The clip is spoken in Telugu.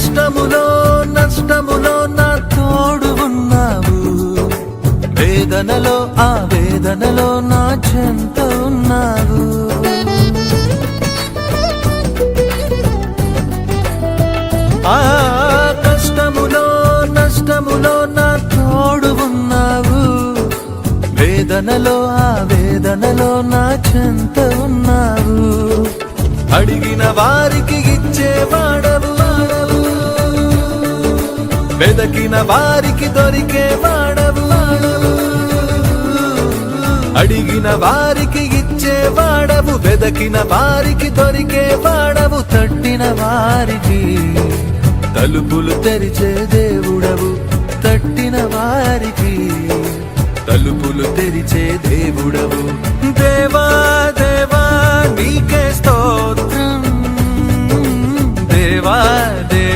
కష్టములో నష్టములో నా తోడు ఉన్నావు, వేదనలో ఆ వేదనలో నా చెంత ఉన్నావు. ఆ కష్టములో నష్టములో నా తోడు ఉన్నావు, వేదనలో ఆ వేదనలో నా చెంత ఉన్నావు. అడిగిన వారికి ఇచ్చేవాడవు, వెదకిన వారికి దొరికేవాడవు. అడిగిన వారికి ఇచ్చేవాడవు, వెదకిన వారికి దొరికేవాడవు. తట్టిన వారికి తలుపులు తెరిచే దేవుడవు, తట్టిన వారికి తలుపులు తెరిచే దేవుడవు. దేవా దేవా నీకే